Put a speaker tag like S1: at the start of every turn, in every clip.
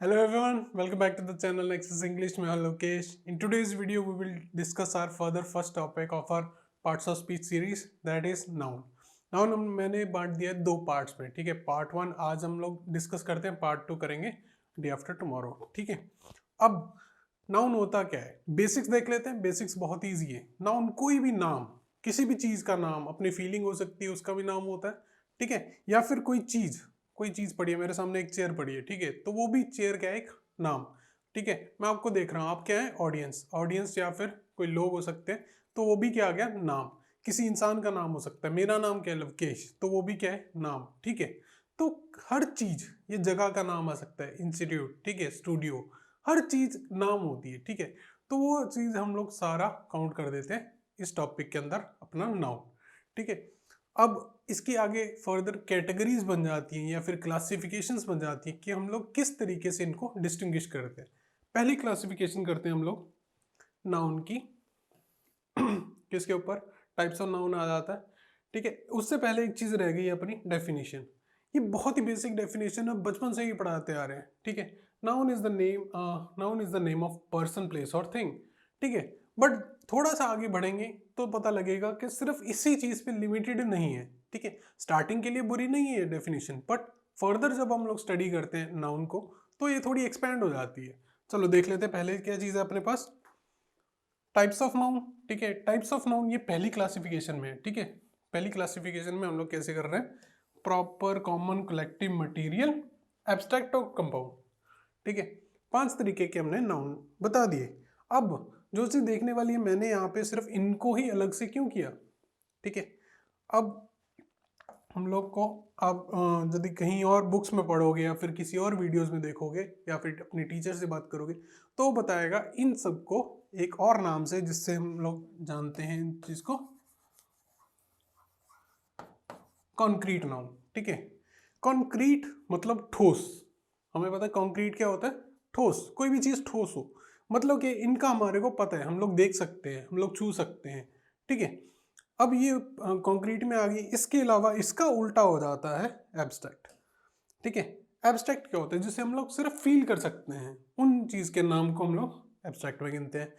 S1: Hello everyone, welcome back to the channel Nexus English. मैं हूं Lokesh. In today's video, we will discuss our further first topic of our parts of speech series, that is noun. Noun मैंने बांट दिया दो parts में, ठीक है. Part 1 आज हम लोग डिस्कस करते हैं, पार्ट 2 करेंगे डे आफ्टर टुमारो, ठीक है. अब नाउन होता क्या है, बेसिक्स देख लेते हैं. बेसिक्स बहुत ईजी है. नाउन कोई भी नाम, किसी भी चीज का नाम, अपनी फीलिंग हो सकती है, उसका भी नाम होता है, ठीक है. या फिर कोई चीज पड़ी है, मेरे सामने एक चेयर पड़ी है, ठीक है, तो वो भी चेयर क्या है, एक नाम, ठीक है. मैं आपको देख रहा हूं, आप क्या है, ऑडियंस या फिर कोई लोग हो सकते हैं, तो वो भी क्या आ गया, नाम. किसी इंसान का नाम हो सकता है, मेरा नाम क्या है, लवकेश, तो वो भी क्या है, नाम, ठीक है. तो हर चीज, ये जगह का नाम आ सकता है, इंस्टीट्यूट, ठीक है, स्टूडियो, हर चीज नाम होती है, ठीक है. तो वो चीज हम लोग सारा काउंट कर देते हैं इस टॉपिक के अंदर, अपना नाउन, ठीक है. अब इसकी आगे फर्दर कैटेगरीज बन जाती हैं या फिर क्लासिफिकेशंस बन जाती हैं कि हम लोग किस तरीके से इनको डिस्टिंग्विश करते हैं. पहली क्लासिफिकेशन करते हैं हम लोग नाउन की. किसके ऊपर, टाइप्स ऑफ नाउन आ जाता है, ठीक है. उससे पहले एक चीज रह गई अपनी डेफिनेशन. ये बहुत ही बेसिक डेफिनेशन है, बचपन से ही पढ़ाते आ रहे हैं, ठीक है. Noun is the name of person, place और थिंग, ठीक है. बट थोड़ा सा आगे बढ़ेंगे तो पता लगेगा कि सिर्फ इसी चीज पे लिमिटेड नहीं है, ठीक है. स्टार्टिंग के लिए बुरी नहीं है डेफिनेशन, बट फर्दर जब हम लोग स्टडी करते हैं नाउन को तो ये थोड़ी एक्सपेंड हो जाती है. चलो देख लेते हैं पहले क्या चीज है अपने पास, टाइप्स ऑफ नाउन, ठीक है. टाइप्स ऑफ नाउन ये पहली क्लासिफिकेशन में है, ठीक है. पहली क्लासिफिकेशन में हम लोग कैसे कर रहे हैं, proper, common, collective, material, abstract और कंपाउंड, ठीक है. 5 तरीके के हमने नाउन बता दिए. अब जो चीज देखने वाली है, मैंने यहाँ पे सिर्फ इनको ही अलग से क्यों किया, ठीक है. अब हम लोग को आप यदि कहीं और बुक्स में पढ़ोगे या फिर किसी और वीडियोस में देखोगे या फिर अपने टीचर से बात करोगे तो बताएगा इन सबको एक और नाम से, जिससे हम लोग जानते हैं इन चीज को, कॉन्क्रीट नाउन, ठीक है. कॉन्क्रीट मतलब ठोस. हमें पता है कॉन्क्रीट क्या होता है, ठोस. कोई भी चीज ठोस हो, मतलब कि इनका हमारे को पता है, हम लोग देख सकते हैं, हम लोग छू सकते हैं, ठीक है. अब ये कंक्रीट में आ गई. इसके अलावा इसका उल्टा हो जाता है एब्स्ट्रैक्ट, ठीक है. एब्स्ट्रैक्ट क्या होता है, जिसे हम लोग सिर्फ फील कर सकते हैं, उन चीज के नाम को हम लोग एब्स्ट्रैक्ट में गिनते हैं.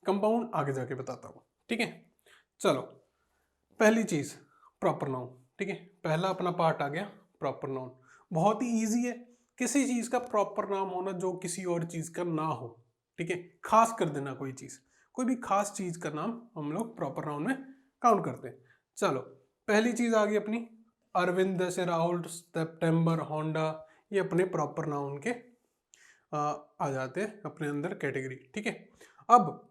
S1: कंपाउंड आगे जाके बताता हूँ, ठीक है. चलो पहली चीज प्रॉपर नाउन, ठीक है. पहला अपना पार्ट आ गया प्रॉपर नाउन. बहुत ही ईजी है. किसी चीज का प्रॉपर नाम होना जो किसी और चीज का ना हो, ठीक है. खास कर देना कोई चीज, कोई भी खास चीज का नाम हम लोग प्रॉपर नाउन में काउंट करते हैं. चलो पहली चीज आ गई अपनी अरविंद, जैसे राहुल, सितंबर, होंडा, ये अपने प्रॉपर नाउन के आ जाते हैं अपने अंदर कैटेगरी, ठीक है. अब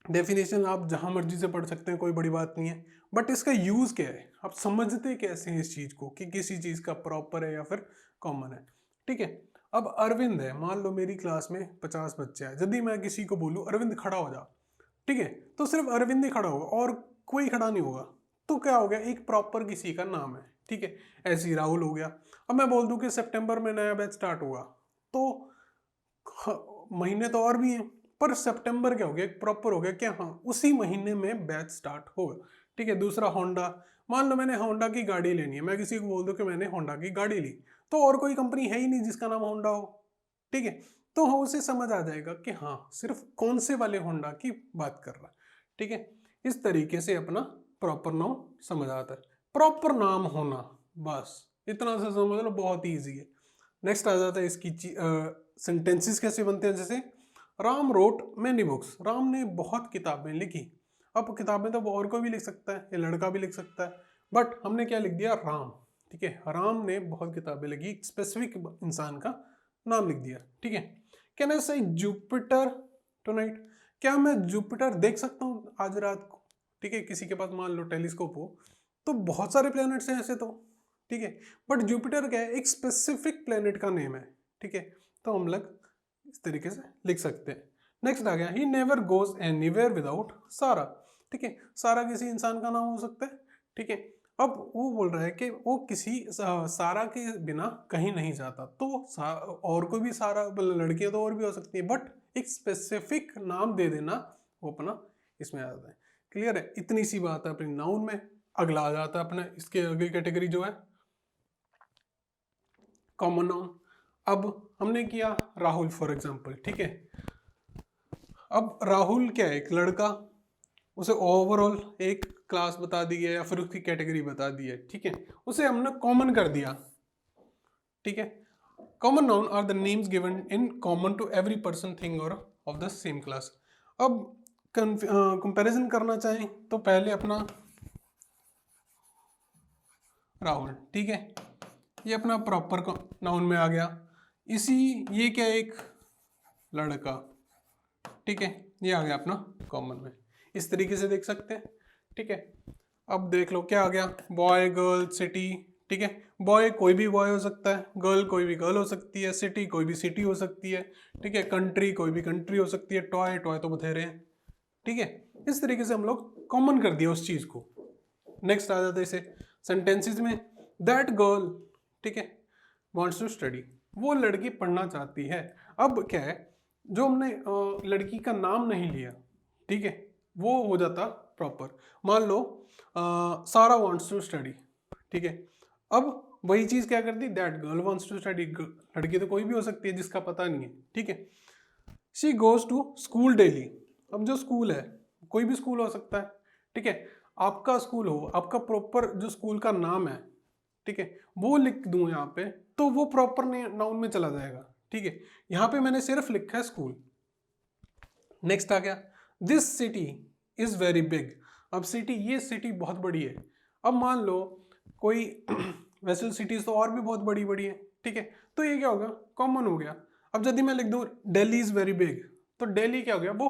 S1: डेफिनेशन आप जहां मर्जी से पढ़ सकते हैं, कोई बड़ी बात नहीं है, बट इसका यूज क्या है, आप समझते कैसे हैं इस चीज को कि किसी चीज का प्रॉपर है या फिर कॉमन है, ठीक है. अब अरविंद है, मान लो मेरी क्लास में 50 बच्चे हैं, यदि मैं किसी को बोलूं अरविंद खड़ा हो जा, ठीक है, तो सिर्फ अरविंद ही खड़ा होगा और कोई खड़ा नहीं होगा. तो क्या हो गया, एक प्रॉपर किसी का नाम है, ठीक है. ऐसे ही राहुल हो गया. अब मैं बोल दूं कि सितंबर में नया बैच स्टार्ट होगा, तो महीने तो और भी हैं, पर सितंबर क्या हो गया, एक प्रॉपर हो गया क्या, हाँ उसी महीने में बैच स्टार्ट होगा, ठीक है. दूसरा होंडा, मान लो मैंने होंडा की गाड़ी लेनी है, मैं किसी को बोल दूं कि मैंने होंडा की गाड़ी ली, तो और कोई कंपनी है ही नहीं जिसका नाम होंडा हो, ठीक है. तो हाँ उसे समझ आ जाएगा कि हाँ सिर्फ कौन से वाले होंडा की बात कर रहा है, ठीक है. इस तरीके से अपना प्रॉपर नाम समझ आता है. प्रॉपर नाम होना, बस इतना सा समझ लो, बहुत ईजी है. नेक्स्ट आ जाता है इसकी सेंटेंसेस कैसे बनते हैं. जैसे Ram road many books, Ram ने बहुत किताबें लिखी. अब किताबें तो और कोई भी लिख सकता है, ये लड़का भी लिख सकता है, बट हमने क्या लिख दिया, राम, ठीक है. राम ने बहुत किताबें लिखी, स्पेसिफिक इंसान का नाम लिख दिया, ठीक है. कैन आई से जुपिटर टुनाइट, क्या मैं जुपिटर देख सकता हूँ आज रात को, ठीक है. किसी के पास मान लो टेलीस्कोप हो, तो बहुत सारे प्लैनेट्स हैं ऐसे तो, ठीक है, बट जुपिटर क्या है, एक स्पेसिफिक प्लेनेट का नेम है, ठीक है. तो हम लोग इस तरीके से लिख सकते हैं. नेक्स्ट आ गया, he never goes anywhere without सारा, ठीक है. सारा किसी इंसान का नाम हो सकता है, ठीक है. अब वो बोल रहा है कि वो किसी सारा के बिना कहीं नहीं जाता, तो और कोई भी सारा, लड़कियां तो और भी हो सकती है, बट एक स्पेसिफिक नाम दे देना वो अपना इसमें आ जाता है. क्लियर है, इतनी सी बात है अपनी नाउन में. अगला आ जाता है अपना, इसके अगली कैटेगरी जो है कॉमन नाउन. अब हमने किया राहुल फॉर एग्जाम्पल, ठीक है। अब राहुल क्या है, एक लड़का, उसे ओवरऑल एक क्लास बता दी है या फिर उसकी कैटेगरी बता दी है, ठीक है। उसे हमने कॉमन कर दिया, ठीक है। Common noun are the names given in common to every person thing और ऑफ द सेम क्लास। अब कंपैरिजन करना चाहें तो पहले अपना राहुल, ठीक है, ये अपना प्रॉपर नाउन में आ गया। इसी ये क्या है, एक लड़का, ठीक है, ये आ गया अपना कॉमन में। इस तरीके से देख सकते हैं, ठीक है। अब देख लो क्या आ गया, बॉय, गर्ल, सिटी, ठीक है। बॉय कोई भी बॉय हो सकता है, गर्ल कोई भी गर्ल हो सकती है, सिटी कोई भी सिटी हो सकती है, ठीक है। कंट्री कोई भी कंट्री हो सकती है, टॉय, टॉय तो बथेरे हैं, ठीक है। इस तरीके से हम लोग कॉमन कर दिया उस चीज को। नेक्स्ट आ जाता है इसे सेंटेंसेस में, दैट गर्ल, ठीक है, वांट्स टू स्टडी, वो लड़की पढ़ना चाहती है। अब क्या है, जो हमने लड़की का नाम नहीं लिया, ठीक है, वो हो जाता प्रॉपर। मान लो सारा वांट्स टू स्टडी, ठीक है। अब वही चीज क्या कर दी, that girl wants to study, लड़की तो कोई भी हो सकती है जिसका पता नहीं है, ठीक है। She goes to school daily, अब जो स्कूल है कोई भी स्कूल हो सकता है, ठीक है। आपका स्कूल हो, आपका प्रॉपर जो स्कूल का नाम है, ठीक है, वो लिख दूं यहाँ पे तो वो प्रॉपर नाउन में चला जाएगा, ठीक है। यहाँ पे मैंने सिर्फ लिखा है स्कूल। नेक्स्ट आ गया, this city is very big, अब सिटी, ये सिटी बहुत बड़ी है। अब मान लो कोई वैसे सिटीज तो और भी बहुत बड़ी बड़ी है, ठीक है, तो ये क्या होगा, कॉमन हो गया। अब यदि मैं लिख दूं दिल्ली इज वेरी बिग, तो दिल्ली क्या हो गया, वो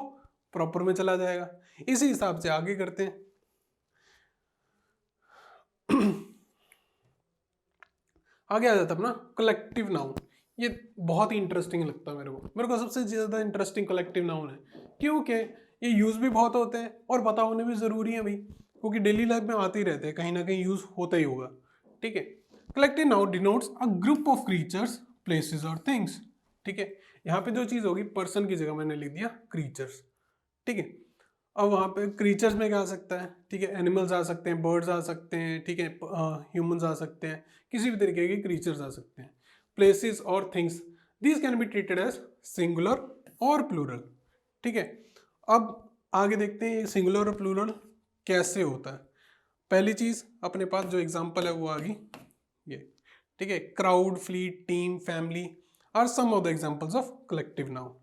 S1: प्रॉपर में चला जाएगा। इसी हिसाब से आगे करते हैं। आगे आ जाता अपना कलेक्टिव नाउन। ये बहुत ही इंटरेस्टिंग लगता है मेरे को सबसे ज्यादा इंटरेस्टिंग कलेक्टिव नाउन है, क्योंकि ये यूज भी बहुत होते हैं और पता होने भी जरूरी है भाई, क्योंकि डेली लाइफ में आते ही रहते हैं, कहीं ना कहीं यूज होता ही होगा, ठीक है। Collective noun denotes a group of creatures, places और थिंग्स, ठीक है। यहाँ पे जो चीज होगी, पर्सन की जगह मैंने लिख दिया क्रीचर्स, ठीक है। अब वहाँ पे क्रीचर्स में क्या आ सकता है, ठीक है, एनिमल्स आ सकते हैं, बर्ड्स आ सकते हैं, ठीक है, ह्यूमंस आ सकते हैं, किसी भी तरीके के क्रीचर्स आ सकते हैं। प्लेसेस और things, these can be treated as singular और प्लूरल, ठीक है। अब आगे देखते हैं सिंगुलर और प्लूरल कैसे होता है। पहली चीज अपने पास जो एग्जांपल है वो आ गई ये, ठीक है। Crowd, fleet, team, family are some of the examples of collective noun,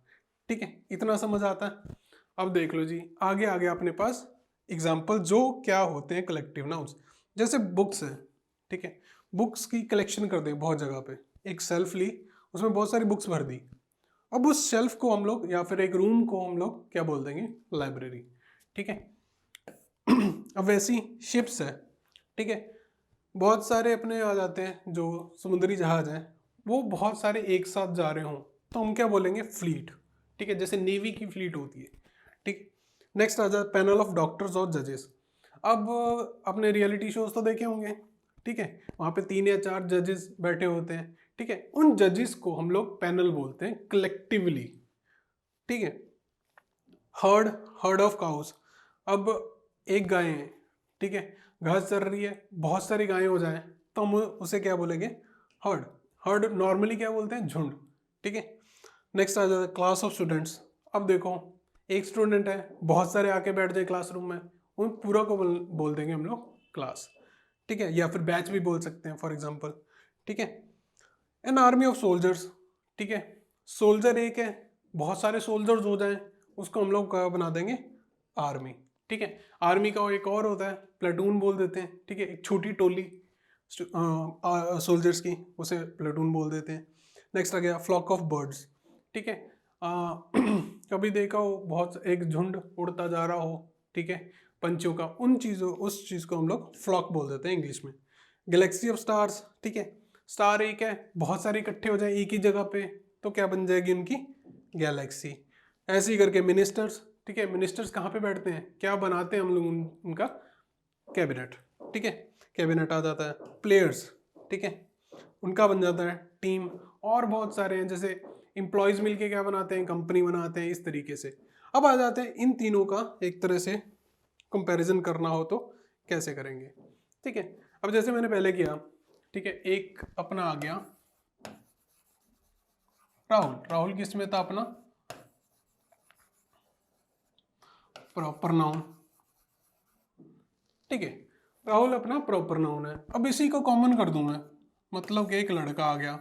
S1: ठीक है, इतना समझ आता है। अब देख लो जी, आगे आ गया अपने पास एग्जाम्पल जो क्या होते हैं कलेक्टिव नाउन्स। जैसे बुक्स है, ठीक है, बुक्स की कलेक्शन कर दें बहुत जगह पे, एक शेल्फ ली, उसमें बहुत सारी बुक्स भर दी। अब उस शेल्फ को हम लोग या फिर एक रूम को हम लोग क्या बोल देंगे, लाइब्रेरी, ठीक है। अब वैसी शिप्स है, ठीक है, बहुत सारे अपने आ जाते हैं जो समुद्री जहाज हैं, वो बहुत सारे एक साथ जा रहे हों तो हम क्या बोलेंगे, फ्लीट, ठीक है, जैसे नेवी की फ्लीट होती है, ठीक। नेक्स्ट आ जाए पैनल ऑफ डॉक्टर्स और जजेस। अब अपने रियलिटी शोज तो देखे होंगे, ठीक है, वहाँ पे 3 या 4 जजेस बैठे होते हैं, ठीक है, उन जजेस को हम लोग पैनल बोलते हैं कलेक्टिवली, ठीक है। हर्ड, हर्ड ऑफ काउस, अब एक गाय है, ठीक है, घास चर रही है, बहुत सारी गायें हो जाएं तो हम उसे क्या बोलेंगे, हर्ड। हर्ड नॉर्मली क्या बोलते हैं, झुंड, ठीक है। नेक्स्ट आ जाता है क्लास ऑफ स्टूडेंट्स। अब देखो एक स्टूडेंट है, बहुत सारे आके बैठ जाए क्लासरूम में, उन पूरा को बोल देंगे हम लोग क्लास, ठीक है, या फिर बैच भी बोल सकते हैं फॉर एग्जांपल, ठीक है। एन आर्मी ऑफ सोल्जर्स, ठीक है, सोल्जर एक है, बहुत सारे सोल्जर्स हो जाएं उसको हम लोग क्या बना देंगे, आर्मी, ठीक है। आर्मी का एक और होता है प्लेटून बोल देते हैं, ठीक है, एक छोटी टोली सोल्जर्स की, उसे प्लेटून बोल देते हैं। नेक्स्ट आ गया फ्लॉक ऑफ बर्ड्स, ठीक है, कभी देखा हो बहुत एक झुंड उड़ता जा रहा हो, ठीक है, पंछियों का, उन चीज़ों उस चीज़ को हम लोग फ्लॉक बोल देते हैं इंग्लिश में। गैलेक्सी ऑफ स्टार्स, ठीक है, स्टार एक है, बहुत सारे इकट्ठे हो जाए एक ही जगह पे तो क्या बन जाएगी उनकी, गैलेक्सी। ऐसे ही करके मिनिस्टर्स, ठीक है, मिनिस्टर्स कहाँ पे बैठते हैं, क्या बनाते हैं हम लोग उनका, कैबिनेट, ठीक है, कैबिनेट आ जाता है। प्लेयर्स, ठीक है, उनका बन जाता है टीम। और बहुत सारे हैं, जैसे एम्प्लॉयज मिलके क्या बनाते हैं, कंपनी बनाते हैं, इस तरीके से। अब आ जाते हैं इन तीनों का एक तरह से कंपैरिजन करना हो तो कैसे करेंगे, ठीक है। अब जैसे मैंने पहले किया, ठीक है, एक अपना आ गया राहुल, राहुल किस में था अपना प्रॉपर नाउन, ठीक है, राहुल अपना प्रॉपर नाउन है। अब इसी को कॉमन कर दूं मैं, मतलब कि एक लड़का आ गया,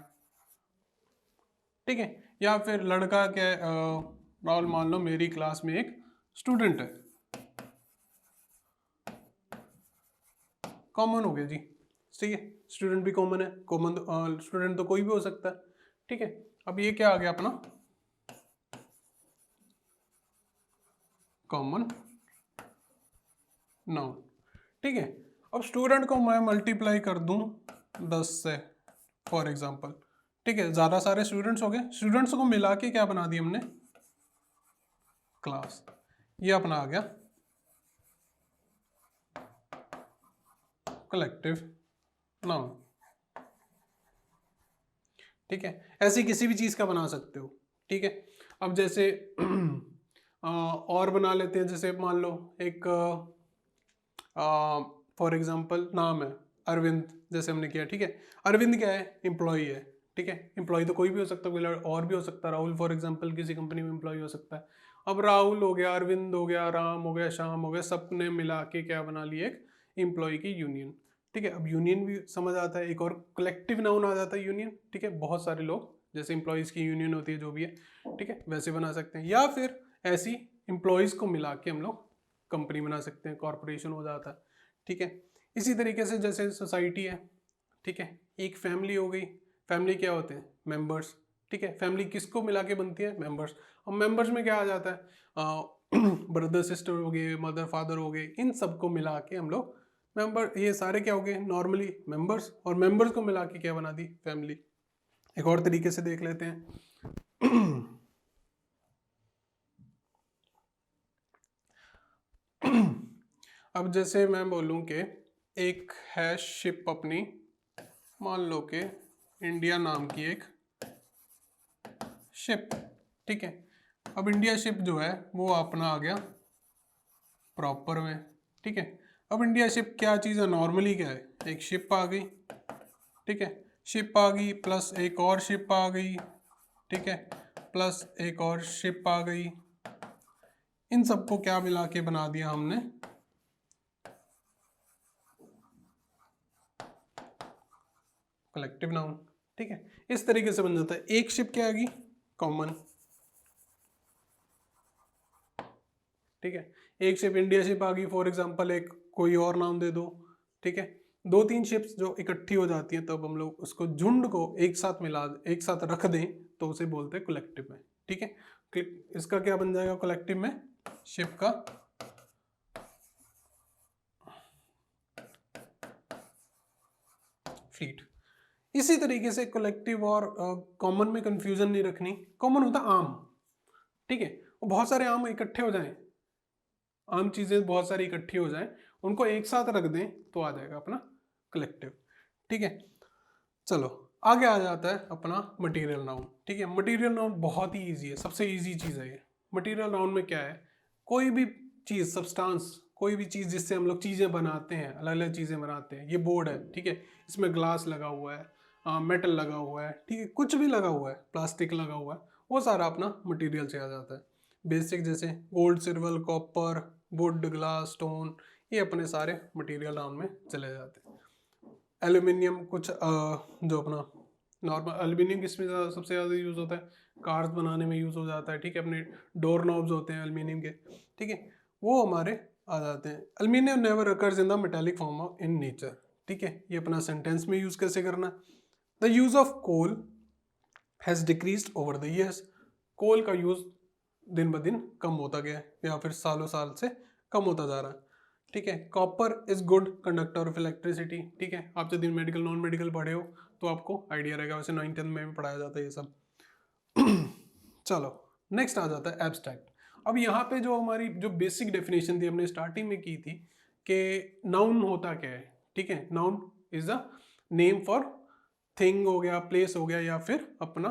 S1: ठीक है, या फिर लड़का क्या राहुल मान लो मेरी क्लास में एक स्टूडेंट है, कॉमन हो गया जी, सही है, स्टूडेंट भी कॉमन है, कॉमन स्टूडेंट तो कोई भी हो सकता है, ठीक है। अब ये क्या आ गया अपना कॉमन नाउन, ठीक है। अब स्टूडेंट को मैं मल्टीप्लाई कर दूं 10 से फॉर एग्जांपल, ठीक है, ज़्यादा सारे स्टूडेंट्स हो गए, स्टूडेंट्स को मिला के क्या बना दी हमने क्लास, ये अपना आ गया कलेक्टिव नाउन, ठीक है। ऐसे किसी भी चीज़ का बना सकते हो, ठीक है। अब जैसे और बना लेते हैं, जैसे मान लो एक फॉर एग्जांपल नाम है अरविंद, जैसे हमने किया, ठीक है। अरविंद क्या है, एम्प्लॉई है, ठीक है, एम्प्लॉय तो कोई भी हो सकता है, कोई और भी हो सकता है, राहुल फॉर एग्जांपल किसी कंपनी में एम्प्लॉय हो सकता है। अब राहुल हो गया, अरविंद हो गया, राम हो गया, श्याम हो गया, सब ने मिला के क्या बना लिया एक एम्प्लॉय की यूनियन, ठीक है। अब यूनियन भी समझ आता है, एक और कलेक्टिव नाउन आ जाता है यूनियन, ठीक है। बहुत सारे लोग जैसे एम्प्लॉयज़ की यूनियन होती है जो भी है, ठीक है, वैसे बना सकते हैं, या फिर ऐसी एम्प्लॉयज़ को मिला के हम लोग कंपनी बना सकते हैं, कॉरपोरेशन हो जाता है, ठीक है। इसी तरीके से जैसे सोसाइटी है, ठीक है, एक फैमिली हो गई, फैमिली क्या होते हैं मेंबर्स, ठीक है, फैमिली किसको मिला के बनती है मेंबर्स। अब मेंबर्स में क्या आ जाता है ब्रदर सिस्टर हो गए, मदर फादर हो गए, इन सबको मिला के हम लोग मेंबर, ये सारे क्या हो गए नॉर्मली मेंबर्स, और मेंबर्स को मिला के क्या बना दी फैमिली। एक और तरीके से देख लेते हैं अब जैसे मैं बोलूं कि एक है शिप अपनी, मान लो कि इंडिया नाम की एक शिप, ठीक है। अब इंडिया शिप जो है वो अपना आ गया प्रॉपर में, ठीक है। अब इंडिया शिप क्या चीज़ है, नॉर्मली क्या है, एक शिप आ गई, ठीक है, शिप आ गई प्लस एक और शिप आ गई, ठीक है, प्लस एक और शिप आ गई, इन सबको क्या मिला के बना दिया हमने कलेक्टिव नाउन, ठीक है। इस तरीके से बन जाता है। एक शिप क्या आ गई कॉमन, ठीक है, एक शिप इंडिया शिप आ गई फॉर एग्जांपल, एक कोई और नाम दे दो, ठीक है। दो तीन शिप्स जो इकट्ठी हो जाती हैं तब हम लोग उसको झुंड को एक साथ मिला, एक साथ रख दें तो उसे बोलते हैं कलेक्टिव में, ठीक है। इसका क्या बन जाएगा कलेक्टिव में, शिप का फ्लीट। इसी तरीके से कलेक्टिव और कॉमन में कंफ्यूजन नहीं रखनी, कॉमन होता आम, ठीक है, वो बहुत सारे आम इकट्ठे हो जाएं, आम चीजें बहुत सारी इकट्ठी हो जाएं, उनको एक साथ रख दें तो आ जाएगा अपना कलेक्टिव, ठीक है। चलो आगे आ जाता है अपना मटेरियल नाउन, ठीक है। मटेरियल नाउन बहुत ही इजी है, सबसे इजी चीज़ है ये। मटेरियल नाउन में क्या है, कोई भी चीज़ सब्सटेंस, कोई भी चीज़ जिससे हम लोग चीज़ें बनाते हैं, अलग अलग चीज़ें बनाते हैं, ये बोर्ड है, ठीक है, इसमें ग्लास लगा हुआ है, मेटल लगा हुआ है, ठीक है, कुछ भी लगा हुआ है, प्लास्टिक लगा हुआ है, वो सारा अपना मटेरियल से आ जाता है। बेसिक जैसे gold silver copper would glass stone, ये अपने सारे मटेरियल नाउन में चले जाते हैं। एल्यूमिनियम कुछ जो अपना नॉर्मल एल्यूमिनियम किस में सबसे ज़्यादा यूज़ होता है, कार्स बनाने में यूज़ हो जाता है, ठीक है, अपने डोर नॉब्स होते हैं एल्यूमिनियम के, ठीक है, वो हमारे आ जाते हैं। Aluminium never occurs in the metallic form of in nature, ठीक है, ये अपना सेंटेंस में यूज़ कैसे करना। The use of coal has decreased over the years, coal का यूज़ दिन ब दिन कम होता गया है या फिर सालों साल से कम होता जा रहा है, ठीक है। Copper is good conductor of electricity, ठीक है, आप जब दिन मेडिकल नॉन मेडिकल पढ़े हो तो आपको आइडिया रहेगा, वैसे 9th में भी पढ़ाया जाता है ये सब चलो नेक्स्ट आ जाता है एब्स्ट्रैक्ट। अब यहाँ पे जो हमारी जो बेसिक डेफिनेशन थी हमने स्टार्टिंग में की थी कि नाउन होता क्या है, ठीक है, noun is a name for thing हो गया, प्लेस हो गया, या फिर अपना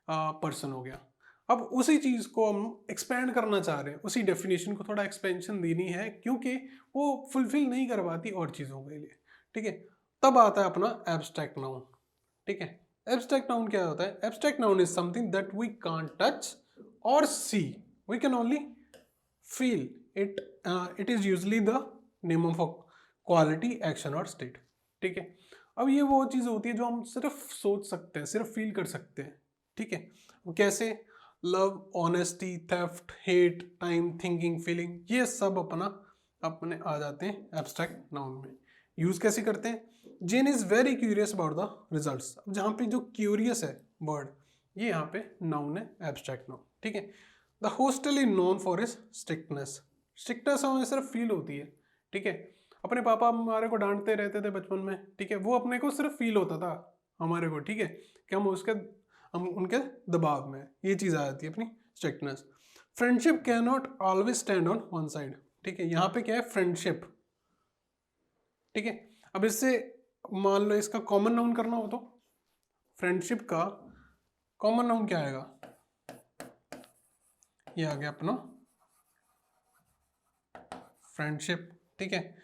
S1: पर्सन हो गया। अब उसी चीज़ को हम एक्सपेंड करना चाह रहे हैं, उसी डेफिनेशन को थोड़ा एक्सपेंशन देनी है क्योंकि वो फुलफिल नहीं कर पाती और चीज़ों के लिए, ठीक है। तब आता है अपना एब्स्ट्रैक्ट नाउन, ठीक है। एब्स्ट्रैक्ट नाउन क्या होता है? Abstract noun is something that we can't touch or see, we can only feel it. It is usually the name of a quality, action or state. ठीक है, अब ये वो चीज़ होती है जो हम सिर्फ सोच सकते हैं, सिर्फ फील कर सकते हैं। ठीक है, कैसे? Love, honesty, theft, hate, time, thinking, feeling, ये सब अपने आ जाते हैं एब्स्ट्रैक्ट नाउन में। यूज कैसे करते हैं? Jane is very curious about the results. अब जहाँ पे जो क्यूरियस है वर्ड, ये यहाँ पे नाउन है, एब्स्ट्रैक्ट नाउन। ठीक है, the hostel is known for his strictness. Strictness हमें सिर्फ फील होती है। ठीक है, अपने पापा हमारे को डांटते रहते थे बचपन में। ठीक है, वो अपने को सिर्फ फील होता था हमारे को। ठीक है, कि हम उनके दबाव में, ये चीज़ आ जाती है अपनी strictness. Friendship can not always stand on one side. ठीक है, यहाँ पे क्या है? फ्रेंडशिप। ठीक है, अब इससे मान लो इसका कॉमन नाउन करना हो तो फ्रेंडशिप का कॉमन नाउन क्या आएगा? ये आ गया अपना फ्रेंडशिप। ठीक है,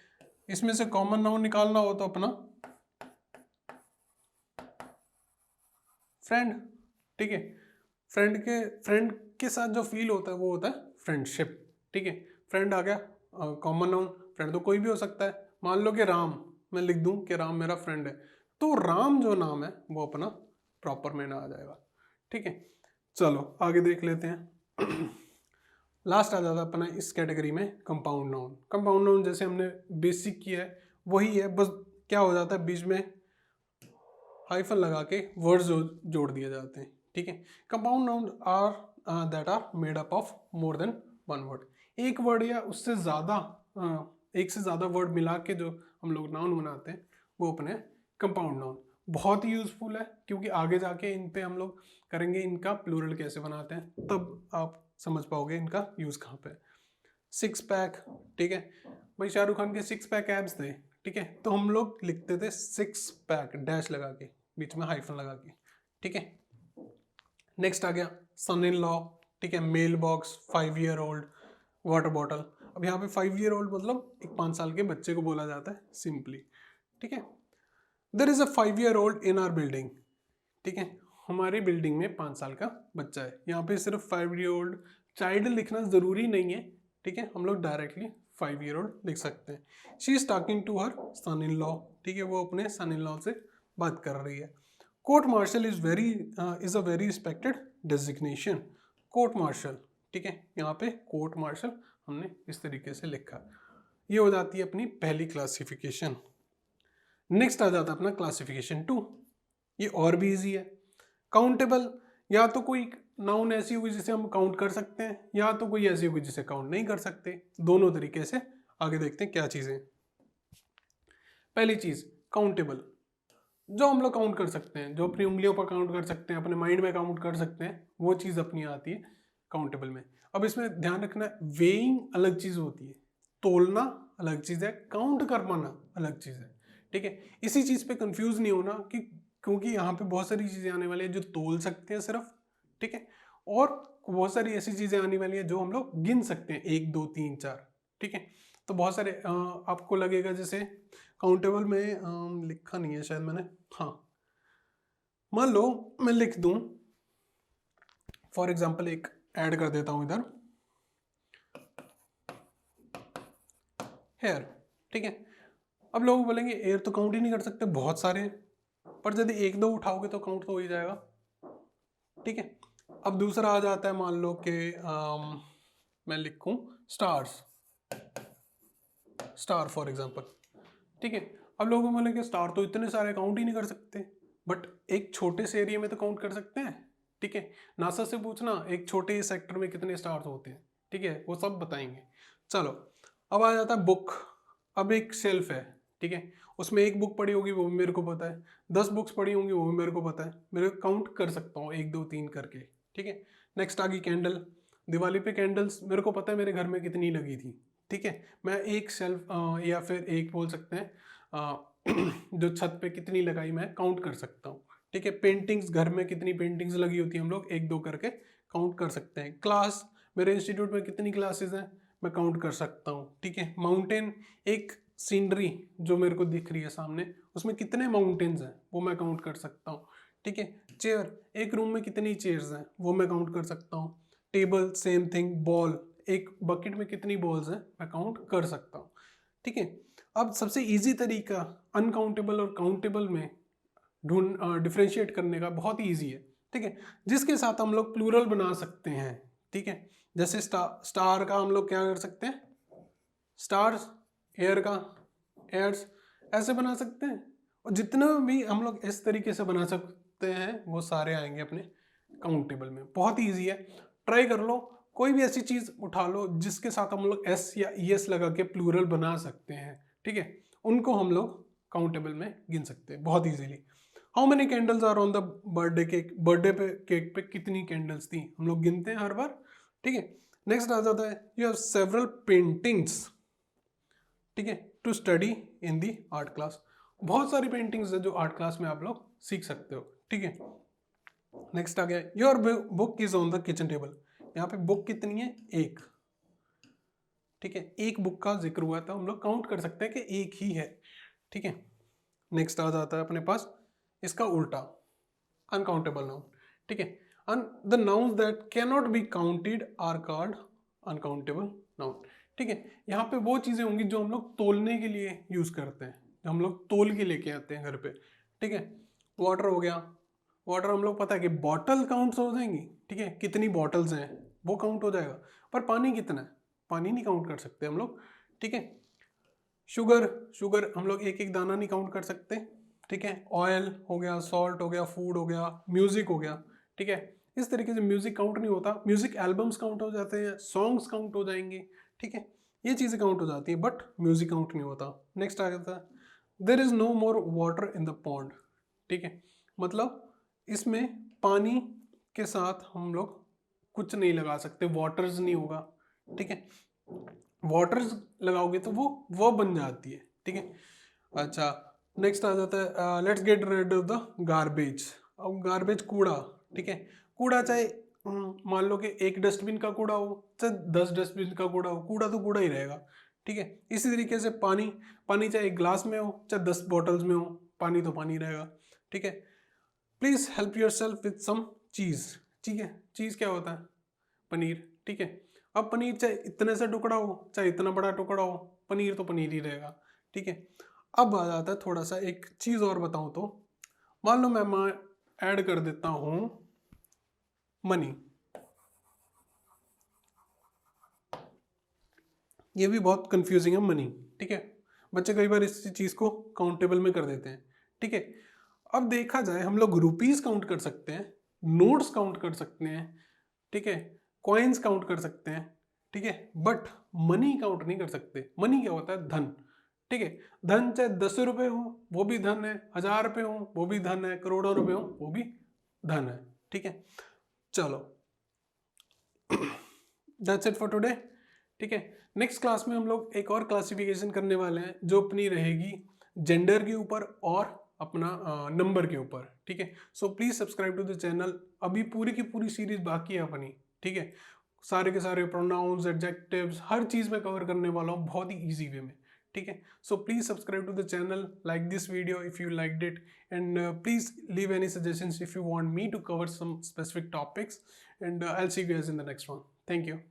S1: इसमें से कॉमन नाउन निकालना हो तो अपना फ्रेंड। ठीक है, फ्रेंड के साथ जो फील होता है वो होता है फ्रेंडशिप। ठीक है, फ्रेंड आ गया कॉमन नाउन। फ्रेंड तो कोई भी हो सकता है। मान लो कि राम, मैं लिख दूं कि राम मेरा फ्रेंड है, तो राम जो नाम है वो अपना प्रॉपर में आ जाएगा। ठीक है, चलो आगे देख लेते हैं। लास्ट आ जाता है अपना इस कैटेगरी में कंपाउंड नाउन। कंपाउंड नाउन जैसे हमने बेसिक किया है वही है, बस क्या हो जाता है बीच में हाइफन लगा के वर्ड्स जोड़ दिए जाते हैं। ठीक है, compound noun are that are made up of more than one word. एक वर्ड या उससे ज़्यादा एक से ज़्यादा वर्ड मिला के जो हम लोग नाउन बनाते हैं वो अपने कंपाउंड नाउन। बहुत ही यूजफुल है, क्योंकि आगे जाके इन पे हम लोग करेंगे इनका प्लूरल कैसे बनाते हैं, तब आप समझ पाओगे इनका यूज़ कहाँ पे। Six pack. ठीक है, भाई शाहरुख खान के सिक्स पैक एब्स थे। ठीक है, तो हम लोग लिखते थे सिक्स पैक डैश लगा के, बीच में हाइफन लगा के। ठीक है, नेक्स्ट आ गया सन इन लॉ। ठीक है, mail box, 5 year old, water bottle. अब यहाँ पे 5 ईयर ओल्ड मतलब एक 5 साल के बच्चे को बोला जाता है सिंपली। ठीक है, there is a 5 year old in are building. ठीक है, हमारी बिल्डिंग में 5 साल का बच्चा है। यहाँ पे सिर्फ 5 ईयर ओल्ड चाइल्ड लिखना जरूरी नहीं है। ठीक है, हम लोग डायरेक्टली 5 ईयर ओल्ड लिख सकते हैं। She is talking to her son in law. ठीक है, वो अपने सन इन लॉ से बात कर रही है। Court martial is a very respected designation. Court martial. ठीक है, यहाँ पे कोर्ट मार्शल हमने इस तरीके से लिखा। ये हो जाती है अपनी पहली क्लासिफिकेशन। नेक्स्ट आ जाता है अपना क्लासिफिकेशन 2। ये और भी इजी है। काउंटेबल, या तो कोई नाउन ऐसी होगी जिसे हम काउंट कर सकते हैं, या तो कोई ऐसी होगी जिसे काउंट नहीं कर सकते। दोनों तरीके से आगे देखते हैं क्या चीजें। पहली चीज काउंटेबल, जो हम लोग काउंट कर सकते हैं, जो अपनी उंगलियों पर काउंट कर सकते हैं, अपने माइंड में काउंट कर सकते हैं, वो चीज अपनी आती है काउंटेबल में। अब इसमें ध्यान रखना, वेइंग अलग चीज होती है, तोलना अलग चीज है, काउंट कर पाना अलग चीज है। ठीक है, इसी चीज पे कंफ्यूज नहीं होना कि क्योंकि यहाँ पे बहुत सारी चीजें आने वाली है जो तोल सकते हैं सिर्फ। ठीक है, और बहुत सारी ऐसी चीजें आने वाली है जो हम लोग गिन सकते हैं, 1 2 3 4। ठीक है, तो बहुत सारे आपको लगेगा जैसे काउंटेबल में लिखा नहीं है शायद मैंने। हाँ, मान लो मैं लिख दूं फॉर एग्जांपल, एक ऐड कर देता हूं इधर, हेयर। ठीक है, अब लोग बोलेंगे एयर तो काउंट ही नहीं कर सकते, बहुत सारे हैं। पर यदि 1 2 उठाओगे तो काउंट तो हो ही जाएगा। ठीक है, अब दूसरा आ जाता है, मान लो कि मैं लिखूं स्टार्स, स्टार फॉर एग्जांपल। ठीक है, अब लोगों को बोलेंगे स्टार तो इतने सारे काउंट ही नहीं कर सकते, बट एक छोटे से एरिया में तो काउंट कर सकते हैं। ठीक है, नासा से पूछना एक छोटे सेक्टर में कितने स्टार्स होते हैं। ठीक है, वो सब बताएंगे। चलो, अब आ जाता है बुक। अब एक शेल्फ है। ठीक है, उसमें एक बुक पड़ी होगी वो भी मेरे को पता है, 10 बुक्स पड़ी होंगी वो भी मेरे को पता है, मेरे काउंट कर सकता हूँ 1 2 3 करके। ठीक है, नेक्स्ट आ गई कैंडल। दिवाली पे कैंडल्स मेरे को पता है मेरे घर में कितनी लगी थी। ठीक है, मैं एक शेल्फ या फिर एक बोल सकते हैं जो छत पे कितनी लगाई मैं काउंट कर सकता हूँ। ठीक है, पेंटिंग्स, घर में कितनी पेंटिंग्स लगी होती है हम लोग 1 2 करके काउंट कर सकते हैं। क्लास, मेरे इंस्टीट्यूट में कितनी क्लासेस हैं मैं काउंट कर सकता हूँ। ठीक है, माउंटेन, एक सीनरी जो मेरे को दिख रही है सामने, उसमें कितने माउंटेन्स हैं वो मैं काउंट कर सकता हूँ। ठीक है। चेयर, एक रूम में कितनी चेयर्स हैं वो मैं काउंट कर सकता हूँ। Table same thing. बॉल, एक बकेट में कितनी बॉल्स हैं मैं काउंट कर सकता हूँ, ठीक है। अब सबसे इजी तरीका अनकाउंटेबल और काउंटेबल में डिफ्रेंशिएट करने का बहुत ही ईजी है, ठीक है, जिसके साथ हम लोग प्लूरल बना सकते हैं, ठीक है। जैसे स्टार का हम लोग क्या कर सकते हैं, स्टार्स, एयर का एयर्स, ऐसे बना सकते हैं। और जितना भी हम लोग इस तरीके से बना सकते हैं वो सारे आएंगे अपने काउंटेबल में। बहुत ही ईजी है, ट्राई कर लो। कोई भी ऐसी चीज उठा लो जिसके साथ हम लोग एस या ई एस लगा के प्लूरल बना सकते हैं, ठीक है, उनको हम लोग काउंटेबल में गिन सकते हैं बहुत easily. How many candles are on the birthday cake, birthday पे केक पे कितनी कैंडल्स थी हम लोग गिनते हैं हर बार, ठीक है। नेक्स्ट आ जाता है यू हैव सेवरल पेंटिंग्स, ठीक है, to study in the art class. बहुत सारी पेंटिंग्स है जो आर्ट क्लास में आप लोग सीख सकते हो, ठीक है। नेक्स्ट आ गया your book is on the kitchen table. यहाँ पे बुक कितनी है, एक, ठीक है, एक बुक का जिक्र हुआ था, हम लोग काउंट कर सकते हैं कि एक ही है, ठीक है। नेक्स्ट आ जाता है अपने पास इसका उल्टा, अनकाउंटेबल नाउन, ठीक है। The nouns that can not be counted are called uncountable noun, ठीक है। यहाँ पे वो चीजें होंगी जो हम लोग तोलने के लिए यूज करते हैं, जो हम लोग तोल के लेके आते हैं घर पे, ठीक है। वाटर हो गया, वाटर हम लोग पता है कि बॉटल काउंट हो जाएंगी, ठीक है, कितनी बॉटल्स हैं वो काउंट हो जाएगा, पर पानी कितना है, पानी नहीं काउंट कर सकते हम लोग, ठीक है। शुगर, शुगर हम लोग एक एक दाना नहीं काउंट कर सकते, ठीक है। ऑयल हो गया, सॉल्ट हो गया, फूड हो गया, म्यूजिक हो गया, ठीक है। इस तरीके से म्यूजिक काउंट नहीं होता, म्यूजिक एल्बम्स काउंट हो जाते हैं, सॉन्ग्स काउंट हो जाएंगे, ठीक है, ये चीज़ें काउंट हो जाती है, बट म्यूजिक काउंट नहीं होता। नेक्स्ट आ जाता है there is no more water in the pond, ठीक है, मतलब इसमें पानी के साथ हम लोग कुछ नहीं लगा सकते, वाटर्स नहीं होगा, ठीक है। वाटर्स लगाओगे तो वो बन जाती है, ठीक है। अच्छा, नेक्स्ट आ जाता है let's get rid of the garbage. अब गार्बेज कूड़ा, ठीक है, कूड़ा चाहे मान लो कि एक डस्टबिन का कूड़ा हो चाहे 10 डस्टबिन का कूड़ा हो, कूड़ा तो कूड़ा ही रहेगा, ठीक है। इसी तरीके से पानी, पानी चाहे एक ग्लास में हो चाहे 10 बॉटल्स में हो, पानी तो पानी रहेगा, ठीक है। Please help yourself with some cheese, ठीक है, चीज क्या होता है, पनीर, ठीक है। अब पनीर चाहे इतने से टुकड़ा हो चाहे इतना बड़ा टुकड़ा हो, पनीर तो पनीर ही रहेगा, ठीक है। अब आ जाता है थोड़ा सा एक चीज और बताऊं तो, मान लो मैं ऐड कर देता हूं मनी, ये भी बहुत कंफ्यूजिंग है मनी, ठीक है। बच्चे कई बार इस चीज को काउंटेबल में कर देते हैं, ठीक है। अब देखा जाए हम लोग रुपीस काउंट कर सकते हैं, नोट्स काउंट कर सकते हैं, ठीक है, कॉइन्स काउंट कर सकते हैं, ठीक है, बट मनी काउंट नहीं कर सकते। मनी क्या होता है, धन, ठीक है। धन चाहे 10 रुपए हो वो भी धन है, 1000 रुपए हो वो भी धन है, करोड़ों रुपए हो वो भी धन है, ठीक है। चलो दैट्स इट फॉर टुडे, ठीक है। नेक्स्ट क्लास में हम लोग एक और क्लासिफिकेशन करने वाले हैं जो अपनी रहेगी जेंडर के ऊपर और अपना नंबर के ऊपर, ठीक है। So please subscribe to the channel, अभी पूरी की पूरी सीरीज बाकी है अपनी, ठीक है। सारे के सारे प्रोनाउंस, एडजेक्टिव्स, हर चीज में कवर करने वाला हूँ बहुत ही इजी वे में, ठीक है। So please subscribe to the channel, like this video if you liked it, and please leave any suggestions if you want me to cover some specific topics, and I'll see you guys in the next one. Thank you.